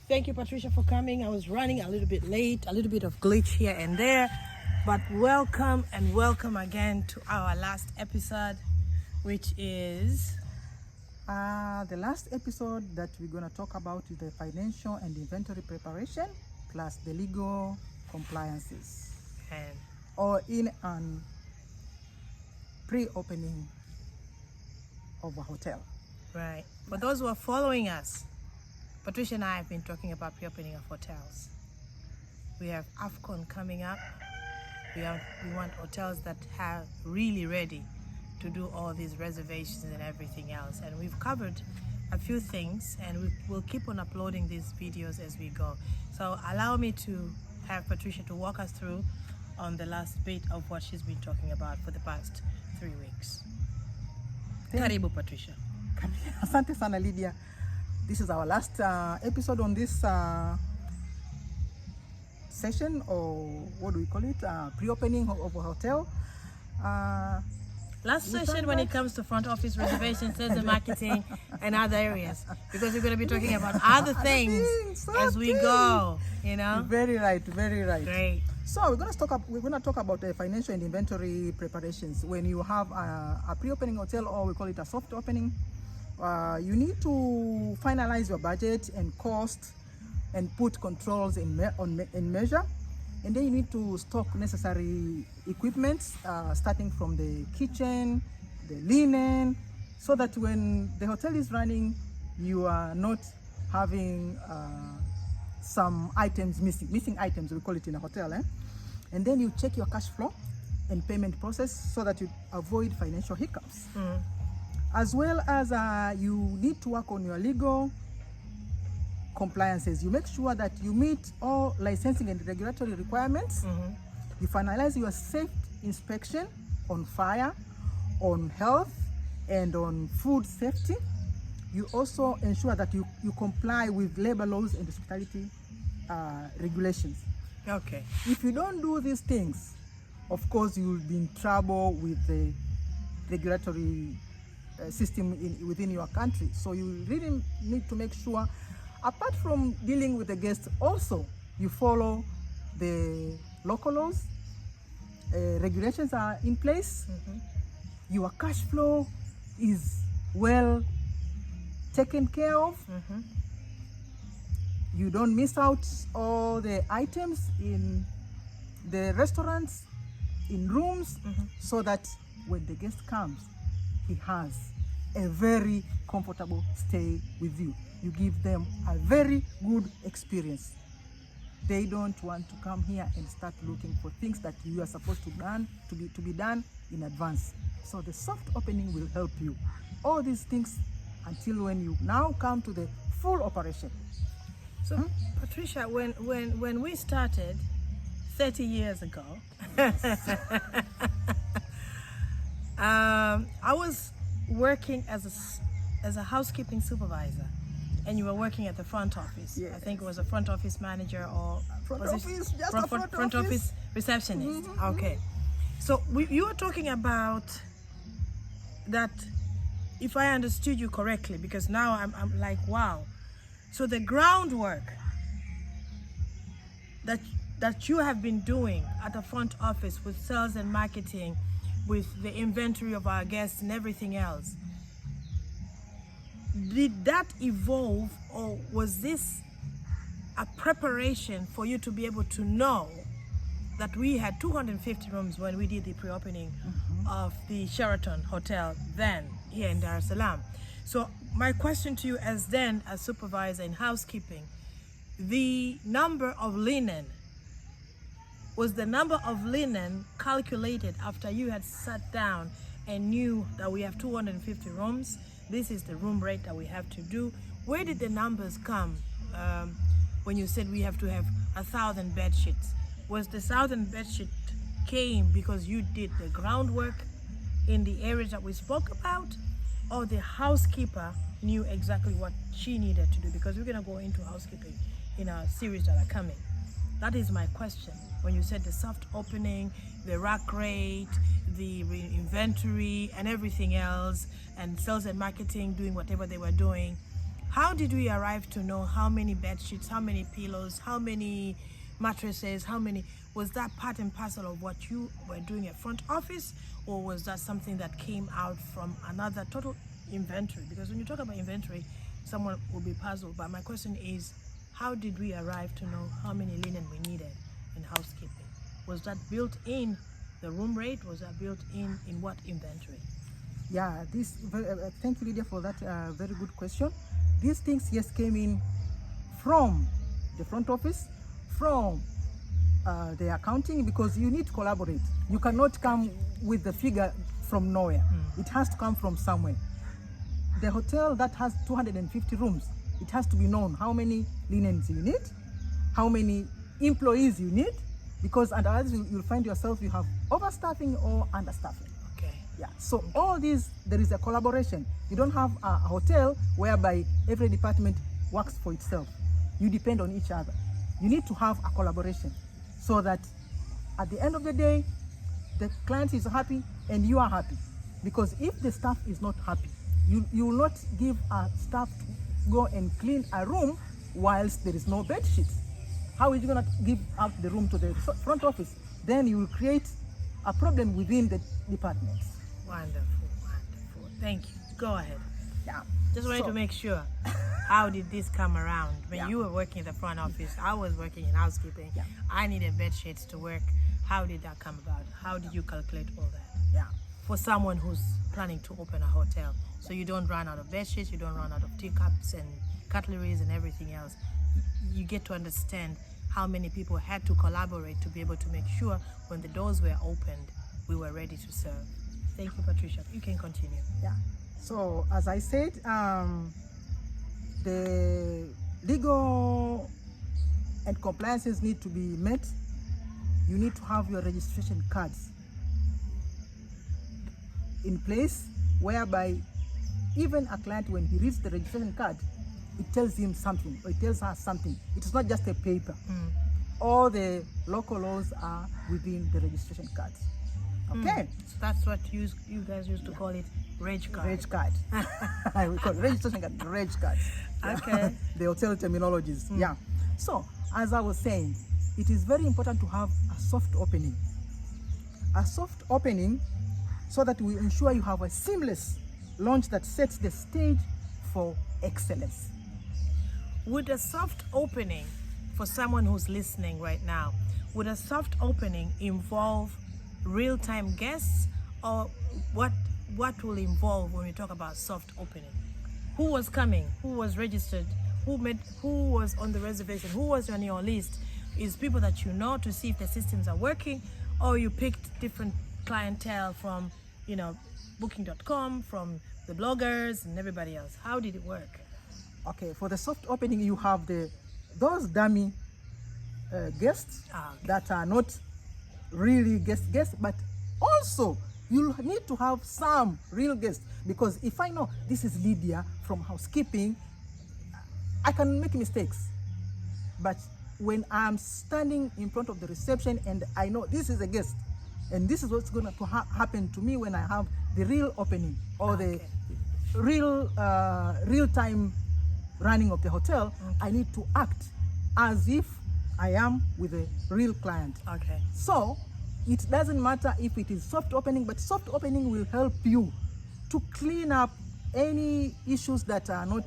Thank you, Patricia, for coming. I was running a little bit late, a little bit of glitch here and there, but welcome and welcome again to our last episode, which is... The last episode that we're going to talk about is the financial and inventory preparation plus the legal compliances And or in an pre-opening of a hotel. right. For those who are following us, Patricia and I have been talking about pre-opening of hotels. We have AFCON coming up. We want hotels that are really ready to do all these reservations and everything else. And we've covered a few things, and we'll keep on uploading these videos as we go. So allow me to have Patricia to walk us through on the last bit of what she's been talking about for the past 3 weeks. Karibu, Patricia. Asante sana, Lydia. This is our last episode on this session, or what do we call it? Pre-opening of a hotel. Last session when it comes to front office reservations, sales and marketing, and other areas, because we're going to be talking about other things as we go. You know. Very right. Very right. Great. So we're going to talk about the financial and inventory preparations. When you have a pre-opening hotel, or we call it a soft opening, you need to finalize your budget and cost, and put controls in measure. And then you need to stock necessary equipment, starting from the kitchen, the linen, so that when the hotel is running, you are not having some items missing items, we call it in a hotel. And then you check your cash flow and payment process so that you avoid financial hiccups. As well as you need to work on your legal compliances. You make sure that you meet all licensing and regulatory requirements. You finalize your safe inspection on fire, on health, and on food safety. You also ensure that you comply with labor laws and hospitality regulations. Okay. If you don't do these things, of course, you will be in trouble with the regulatory system within your country. So you really need to make sure, apart from dealing with the guests, also you follow the local laws, regulations are in place, your cash flow is well taken care of, you don't miss out all the items in the restaurants, in rooms, so that when the guest comes, he has a very comfortable stay with you. You give them a very good experience. They don't want to come here and start looking for things that you are supposed to be done in advance. So the soft opening will help you. All these things until when you now come to the full operation. So, Patricia, when we started 30 years ago, I was working as a housekeeping supervisor, and you were working at the front office. Yes. I think it was a front office manager or Front was it office, just a front office. office receptionist. Okay, so you were talking about that, if I understood you correctly, because now I'm like, wow. So the groundwork that you have been doing at the front office with sales and marketing, with the inventory of our guests and everything else, did that evolve, or was this a preparation for you to be able to know that we had 250 rooms when we did the pre-opening of the Sheraton Hotel then here in Dar es Salaam? So my question to you as supervisor in housekeeping, the number of linen, was the number of linen calculated after you had sat down and knew that we have 250 rooms? This is the room rate that we have to do. Where did the numbers come when you said we have to have 1,000 bed sheets? Was the 1,000 bed sheet came because you did the groundwork in the areas that we spoke about, or the housekeeper knew exactly what she needed to do? Because we're going to go into housekeeping in our series that are coming. That is my question. When you said the soft opening, the rack rate, the inventory and everything else, and sales and marketing doing whatever they were doing, How did we arrive to know how many bed sheets, how many pillows, how many mattresses, how many? Was that part and parcel of what you were doing at front office, or was that something that came out from another total inventory? Because when you talk about inventory, someone will be puzzled. But my question is, how did we arrive to know how many linen we needed in housekeeping? Was that built in the room rate? Was that built in what inventory? Yeah, thank you, Lydia, for that very good question. These things, yes, came in from the front office, from the accounting, because you need to collaborate. You cannot come with the figure from nowhere. It has to come from somewhere. The hotel that has 250 rooms, it has to be known how many linens you need, how many employees you need, because otherwise you'll find yourself you have overstaffing or understaffing. Okay. Yeah. So all these, there is a collaboration. You don't have a hotel whereby every department works for itself. You depend on each other. You need to have a collaboration so that at the end of the day, the client is happy and you are happy. Because if the staff is not happy, you will not give a staff to go and clean a room whilst there is no bed sheets. How is you going to give up the room to the front office? Then you will create a problem within the departments. Wonderful, wonderful. Thank you. Go ahead. Yeah. Just wanted to make sure. How did this come around? When you were working in the front office, I was working in housekeeping. Yeah. I needed bed sheets to work. How did that come about? How did you calculate all that? Yeah. For someone who's planning to open a hotel, so you don't run out of bed sheets, you don't run out of teacups and cutleries and everything else. You get to understand how many people had to collaborate to be able to make sure when the doors were opened, we were ready to serve. Thank you, Patricia. You can continue. Yeah. So as I said, the legal and compliances need to be met. You need to have your registration cards in place, whereby even a client, when he reads the registration card, it tells him something, or it tells her something. It is not just a paper. All the local laws are within the registration cards. Okay. So that's what you guys used to call it, reg card. Reg card. We call it registration card, reg card. Okay. The hotel terminologies. Yeah. So, as I was saying, it is very important to have a soft opening. A soft opening so that we ensure you have a seamless launch that sets the stage for excellence. Would a soft opening, for someone who's listening right now, would a soft opening involve real-time guests, or what will involve when we talk about soft opening? Who was coming? Who was registered? Who was on the reservation? Who was on your list? Is people that you know to see if the systems are working, or you picked different clientele from, booking.com, from the bloggers and everybody else? How did it work? Okay, for the soft opening, you have those dummy guests that are not really guests, but also you need to have some real guests, because if I know this is Lydia from housekeeping, I can make mistakes. But when I'm standing in front of the reception and I know this is a guest, and this is what's going to happen to me when I have the real opening or the real-time running of the hotel, I need to act as if I am with a real client. Okay. So it doesn't matter if it is soft opening, but soft opening will help you to clean up any issues that are not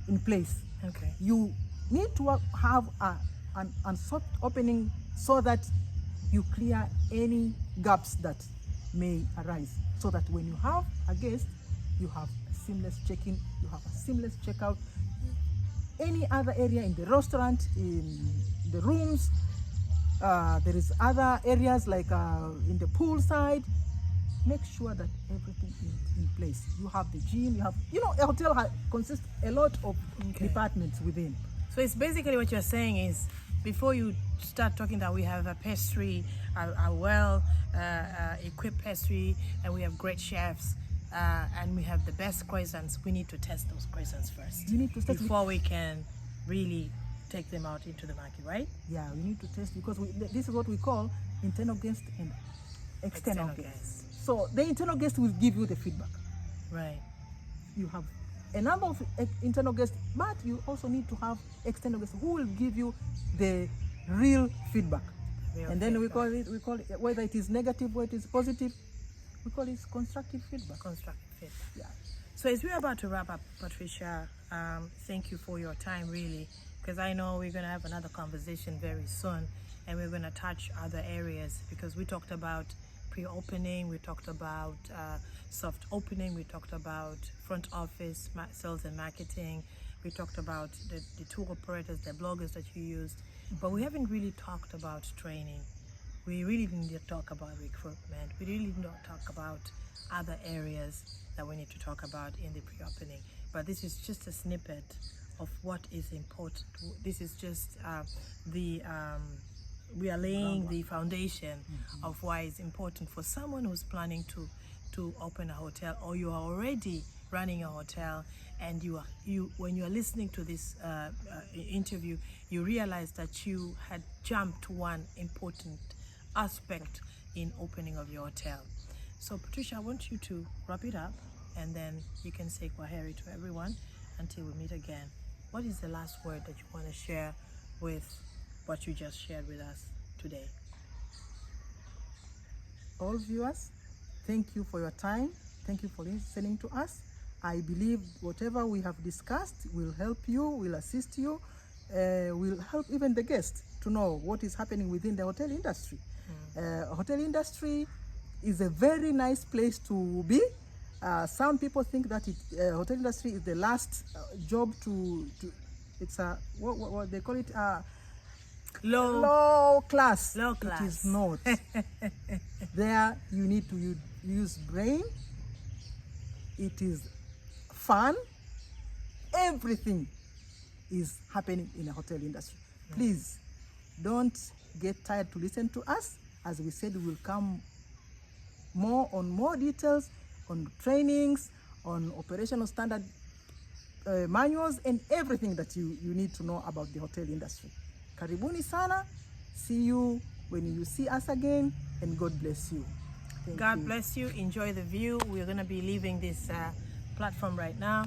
in place. Okay. You need to have a soft opening so that you clear any gaps that may arise, so that when you have a guest, you have a seamless check-in, you have a seamless checkout. Any other area in the restaurant, in the rooms, there is other areas like in the pool side. Make sure that everything is in place. You have the gym, you have, a hotel consists a lot of departments within. So it's basically what you're saying is, before you start talking that we have a pastry, a well equipped pastry, and we have great chefs, and we have the best croissants, we need to test those croissants first. You need to test before we can really take them out into the market, right? Yeah, we need to test, because this is what we call internal guest and external guest. So the internal guest will give you the feedback. Right. You have a number of internal guests, but you also need to have external guests who will give you the real feedback. And then we call it, whether it is negative, whether it is positive, we call it constructive feedback. Constructive feedback. Yeah. So as we're about to wrap up, Patricia, thank you for your time, really, because I know we're going to have another conversation very soon, and we're going to touch other areas, because we talked about pre-opening, we talked about soft opening, we talked about front office, sales and marketing, we talked about the tour operators, the bloggers that you used, but we haven't really talked about training. We really didn't talk about recruitment. We really didn't talk about other areas that we need to talk about in the pre-opening. But this is just a snippet of what is important. This is just we are laying the foundation of why it's important for someone who's planning to open a hotel, or you are already running a hotel, and when you are listening to this interview, you realize that you had jumped one important aspect in opening of your hotel. So Patricia, I want you to wrap it up, and then you can say kwaheri to everyone until we meet again. What is the last word that you want to share with what you just shared with us today? All viewers, thank you for your time. Thank you for listening to us. I believe whatever we have discussed will help you, will assist you, will help even the guests to know what is happening within the hotel industry. Hotel industry is a very nice place to be. Some people think that hotel industry is the last job to it's a what they call it, low class. Low class. It is not. There you need to use brain. It is fun. Everything is happening in a hotel industry. Please don't get tired to listen to us. As we said, we will come more details on trainings, on operational standard manuals, and everything that you need to know about the hotel industry. Karibuni sana. See you when you see us again, and God bless you. God bless you. Enjoy the view. We're going to be leaving this platform right now.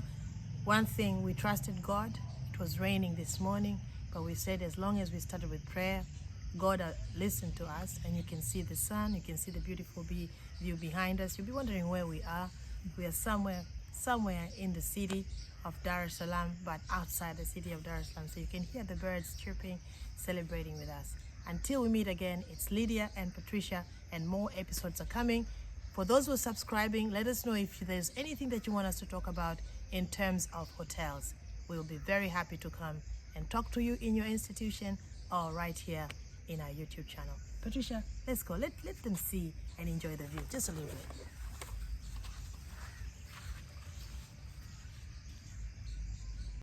One thing, we trusted God. It was raining this morning, but we said as long as we started with prayer, God listened to us, and you can see the sun, you can see the beautiful view behind us. You'll be wondering where we are. We are somewhere in the city of Dar es Salaam, but outside the city of Dar es Salaam. So you can hear the birds chirping, celebrating with us. Until we meet again, it's Lydia and Patricia, and more episodes are coming. For those who are subscribing, let us know if there's anything that you want us to talk about in terms of hotels. We'll be very happy to come and talk to you in your institution or right here in our YouTube channel. Patricia, let's go. Let them see and enjoy the view just a little bit.